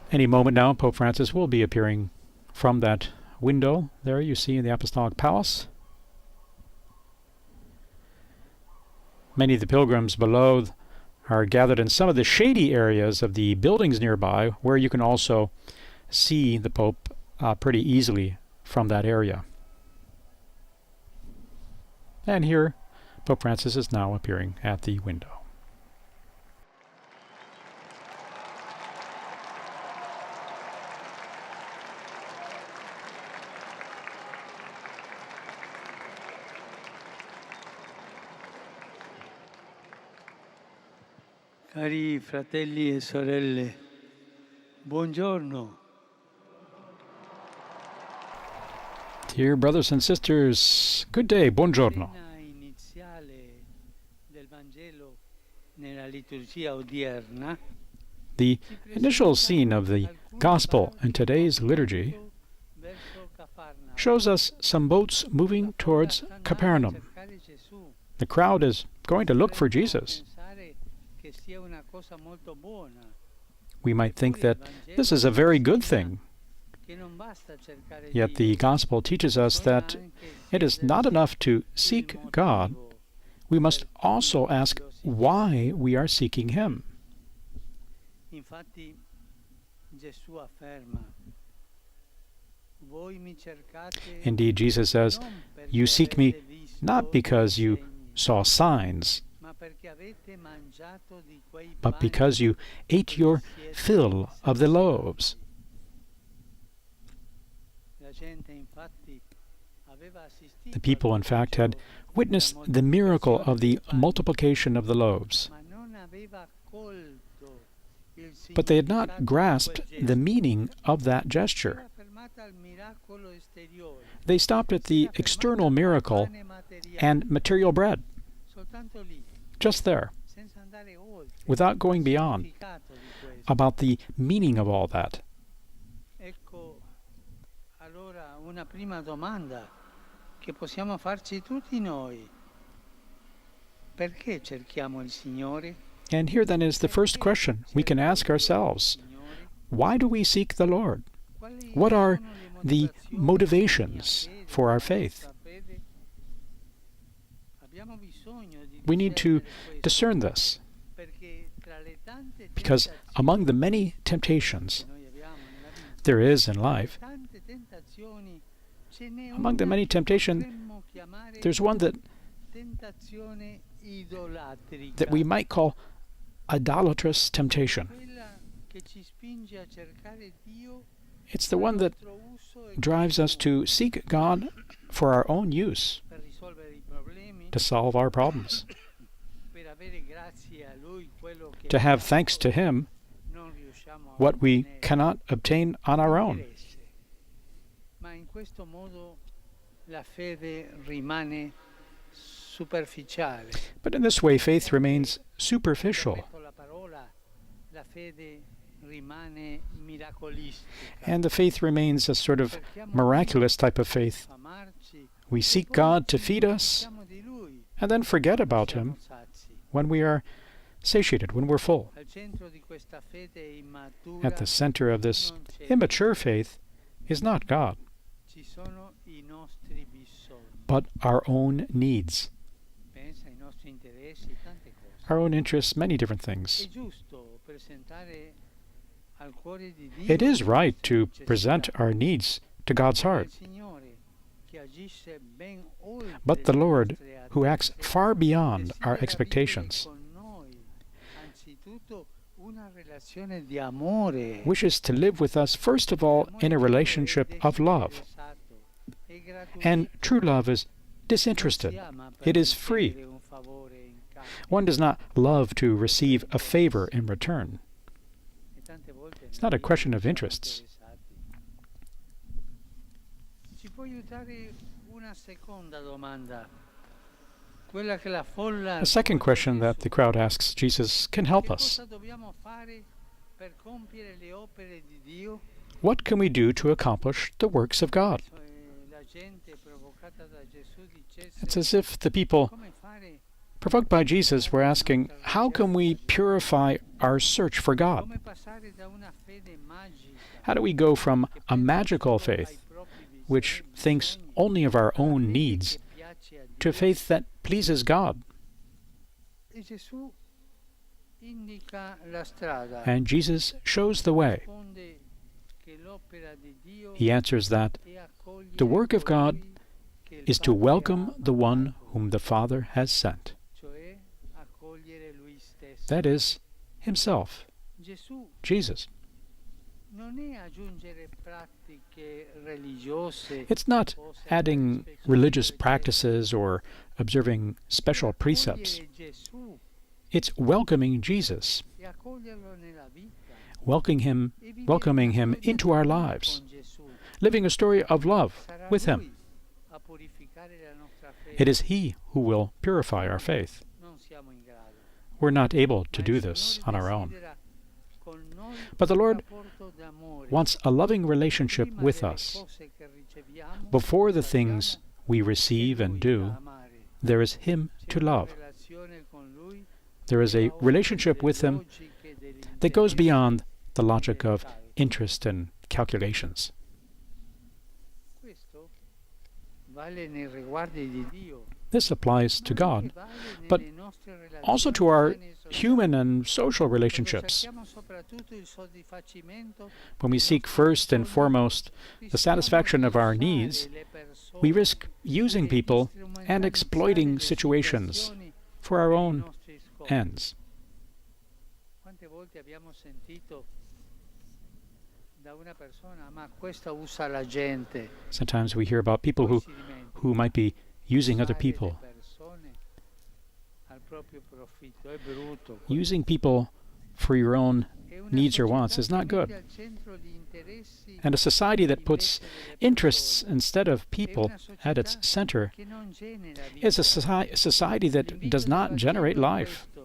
Any moment now, Pope Francis will be appearing from that window there you see in the Apostolic Palace. Many of the pilgrims below are gathered in some of the shady areas of the buildings nearby, where you can also see the Pope pretty easily from that area. And here, Pope Francis is now appearing at the window. Cari fratelli e sorelle, buongiorno. Dear brothers and sisters, good day, buongiorno. The initial scene of the Gospel in today's liturgy shows us some boats moving towards Capernaum. The crowd is going to look for Jesus. We might think that this is a very good thing. Yet the Gospel teaches us that it is not enough to seek God. We must also ask why we are seeking Him. Indeed, Jesus says, "You seek me not because you saw signs, but because you ate your fill of the loaves." The people, in fact, had witnessed the miracle of the multiplication of the loaves, but they had not grasped the meaning of that gesture. They stopped at the external miracle and material bread, just there, without going beyond about the meaning of all that. Una prima domanda che possiamo farci tutti noi. Perché cerchiamo il Signore? And here then is the first question we can ask ourselves. Why do we seek the Lord? What are the motivations for our faith? We need to discern this, because among the many temptations there is in life, among the many temptations, there's one that we might call idolatrous temptation. It's the one that drives us to seek God for our own use, to solve our problems, to have thanks to Him what we cannot obtain on our own. But in this way, faith remains superficial. And the faith remains a sort of miraculous type of faith. We seek God to feed us, and then forget about Him when we are satiated, when we're full. At the center of this immature faith is not God, but our own needs, our own interests, many different things. It is right to present our needs to God's heart, but the Lord, who acts far beyond our expectations, wishes to live with us, first of all, in a relationship of love. And true love is disinterested. It is free. One does not love to receive a favor in return. It's not a question of interests. A second question that the crowd asks Jesus can help us. What can we do to accomplish the works of God? It's as if the people Provoked by Jesus, we're asking, how can we purify our search for God? Come passare da una fede magica How do we go from che a pensa magical solo ai faith, propri which bisogni, thinks only of our alla own fede needs, che piace a to a Dio? faith that pleases God? E Gesù indica la strada, And Jesus shows the way. risponde che l'opera di Dio He answers that è accogliere the work of God colui che il is to Padre welcome ha the one mandato, whom the Father has sent. cioè accogliere lui stesso. That is, Himself, Gesù Jesus. non è aggiungere pratiche religiose It's not o adding osservare religious specifiche practices or observing ricette. special È precepts. accogliere Gesù It's welcoming Jesus, e accoglierlo nella vita e welcoming vivere Him una storia into our d'amore lives, con Gesù. living a story of love Sarà with Him. Lui a purificare la nostra fede. It is He who will purify our faith. Non siamo in grado. We're not able to Ma do il this Signore on our own. desidera con noi But the un Lord rapporto d'amore. wants a loving relationship Prima with delle us. cose che riceviamo, Before the facciamo, things we è receive and Lui do, da amare. there is Him C'è to una love. relazione con Lui There is che a va oltre relationship le with Him logiche that goes dell'interesse beyond the e logic del of calcolo. interest and calculations. Questo vale nei riguardi di Dio, This applies to ma God, anche vale but nelle nostre also relazioni to our umane e sociali. human and social Quando relationships. cerchiamo soprattutto il soddisfacimento When we dei seek nostri first and bisogni, foremost the rischiamo satisfaction di of our usare needs, le persone we risk using e di people and strumentalizzare exploiting le situations situazioni for our per i own nostri scopi. ends. Quante volte abbiamo sentito da una persona, ma questa usa la gente, Sometimes we hear about people poi si dimentica. who might be using other Usare people, le persone al proprio profitto è brutto. using people for your own È una needs or società wants is che not good. mette al centro gli interessi And a society that puts invece delle interests persone. instead of È people una at its società center che non genera is a vita. society that L'invito does del not generate Vangelo è life. questo.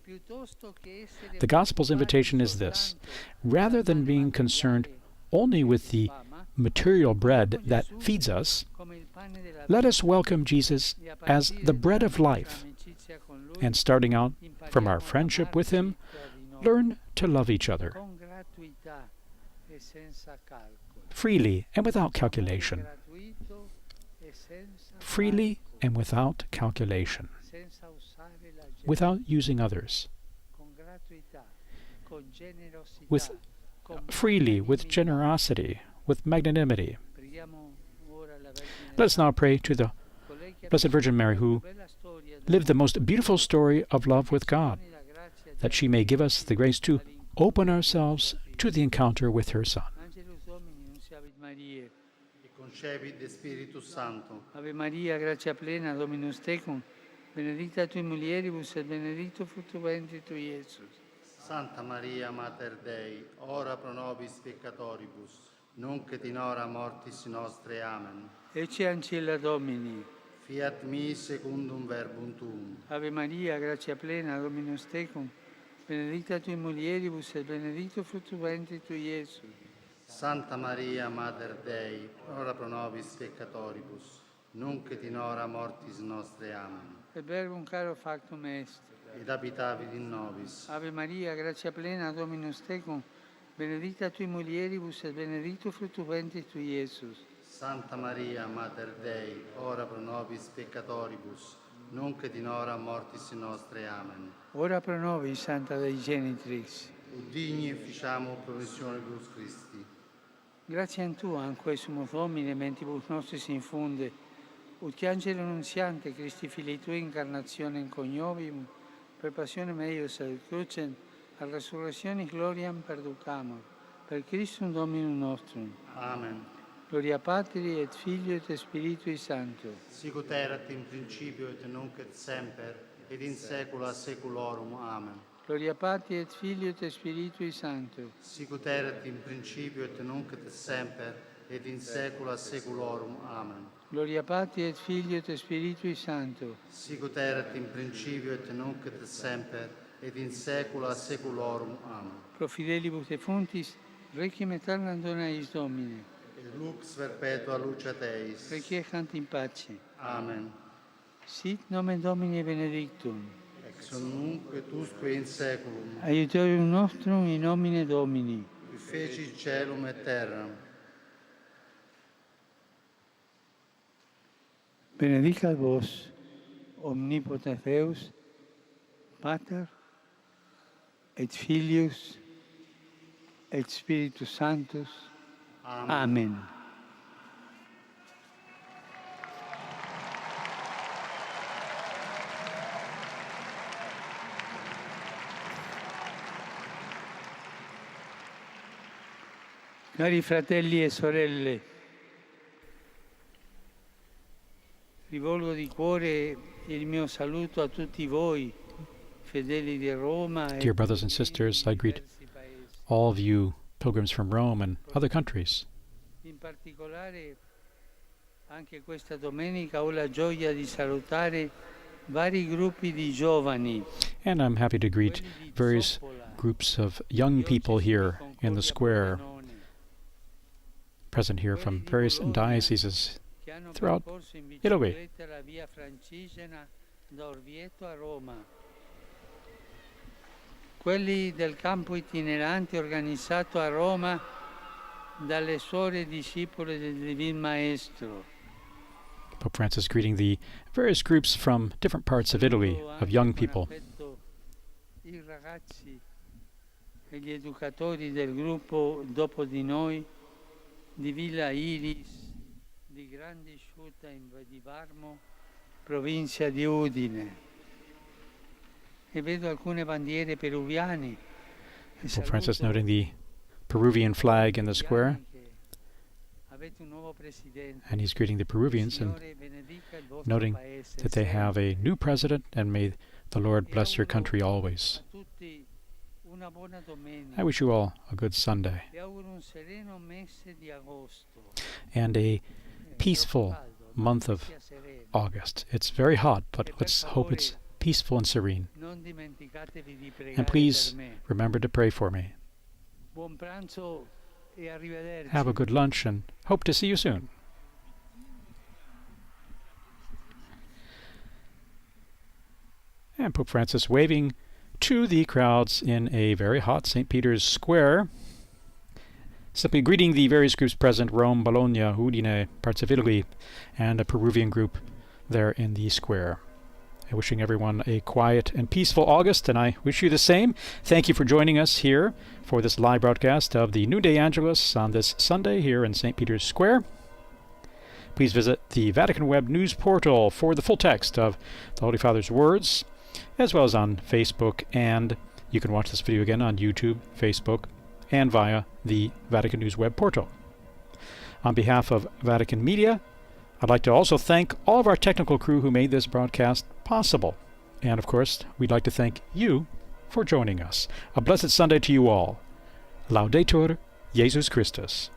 Piuttosto che essere The Gospel's preoccupati invitation is this: soltanto rather dal than pane being concerned materiale only che with ci the fama, material bread vediamo that Gesù feeds us, come il pane della let vita. us welcome Jesus E a as partire the bread dalla of nostra life. amicizia con Lui, And starting out from our impariamo ad friendship with Him, amarci tra di noi learn to love each other con gratuità e senza calcolo. freely and without Amore calculation. gratuito e senza Freely calcolo, and without calculation. senza usare la gente, Without using others. con gratuità, con generosità, With con freely, with magnanimità. generosity, with magnanimity. Preghiamo ora la Vergine Let us now Santa, pray to the colei che ha Blessed Virgin Mary, vissuto la who più bella storia lived the most dell'umanità, beautiful story of love with che ci God, doni la grazia di that she may give us the grace to all'incontro open con ourselves suo Figlio. to the encounter with her Son. Angelus Domini, nunciavit Mariae. E concepit de Spiritus Sancto. Ave Maria, grazia plena, Dominus tecum, benedicta tui mulieribus et benedictus fructus ventris tui, Iesus. Santa Maria, Mater Dei, ora pro nobis peccatoribus, nunc et in hora mortis nostre. Amen. Ecce ancilla Domini. Fiat mi secundum verbum tuum. Ave Maria, grazia plena, Dominus tecum, benedicta tui mulieribus et benedictus fructus ventris tui, Iesus. Santa Maria, Mater Dei, ora pro nobis peccatoribus, nunc et in hora mortis nostre. Amen. Et verbum caro factum est. Ed abitavit in nobis. Ave Maria, grazia plena, Dominus tecum, benedicta tui mulieribus et benedictus fructus ventris tui, Iesus. Santa Maria, Mater Dei, ora pro nobis peccatoribus, nunc et in hora mortis nostre. Amen. Ora pro nobis, Santa Dei Genitrix. Ut digni efficiamo promissionibus Christi. Grazie a Tu, anque sumus Domine, mentibus nostris infunde, ut che angelo nunziante, Christi Filii Tui, incarnazione coniovium, per passione meius ad crucem, a resurrectionis gloriam perducamur, per Christum Dominum nostrum. Amen. Gloria Patri et Filio et Spiritui Sancto. Sic ut erat in principio et nunc et semper, et in saecula saeculorum. Amen. Gloria Patri et Filio et Spiritui Sancto. Sic ut erat in principio et nunc et semper, et in saecula saeculorum. Amen. Gloria Patri et Filio et Spiritui Sancto. Sic ut erat in principio et nunc et semper, et in saecula saeculorum. Amen. Pro fidelibus defuntis, requiem aeternam dona eis Domine. Et lux perpetua luce Teis. Requiescant in pace. Amen. Sit nomen Domini benedictum. ex nunc tusque in saeculum, Aiutorium nostrum in nomine Domini. qui feci celum et terram. Benedicat vos, omnipotens Deus, Pater, et Filius, et Spiritus Sanctus. Amen. Amen. Cari fratelli e sorelle, rivolgo di cuore il mio saluto a tutti voi, fedeli di Roma. Dear brothers and sisters, I greet all of you pilgrims from Rome and other countries. In particolare, anche questa domenica ho la gioia di salutare vari gruppi di giovani. And I'm happy to greet various groups of young people here in the square, present here from various dioceses throughout Italy. Quelli del campo itinerante organizzato a Roma dalle suore discepole del Divin Maestro. Pope Francis greeting the various groups from different parts of Italy, of young people. I ragazzi e gli educatori del gruppo Dopo di Noi di Villa Iris di Grande Sciuta di Varmo, provincia di Udine. E vedo alcune bandiere peruviane. Pope Francis noting the Peruvian flag in the square, and he's greeting the Peruvians and noting that they have a new president, and may the Lord bless your country always. I wish you all a good Sunday and a peaceful month of August. It's very hot, but let's hope it's peaceful and serene. And please remember to pray for me. Have a good lunch and hope to see you soon. And Pope Francis waving to the crowds in a very hot St. Peter's Square, simply greeting the various groups present: Rome, Bologna, Udine, parts of Italy, and a Peruvian group there in the square. Wishing everyone a quiet and peaceful August, and I wish you the same. Thank you for joining us here for this live broadcast of the Noonday Angelus on this Sunday here in St. Peter's Square. Please visit the Vatican Web News portal for the full text of the Holy Father's words, as well as on Facebook, and you can watch this video again on YouTube, Facebook, and via the Vatican News web portal. On behalf of Vatican Media, I'd like to also thank all of our technical crew who made this broadcast possible. And of course, we'd like to thank you for joining us. A blessed Sunday to you all. Laudetur Jesus Christus.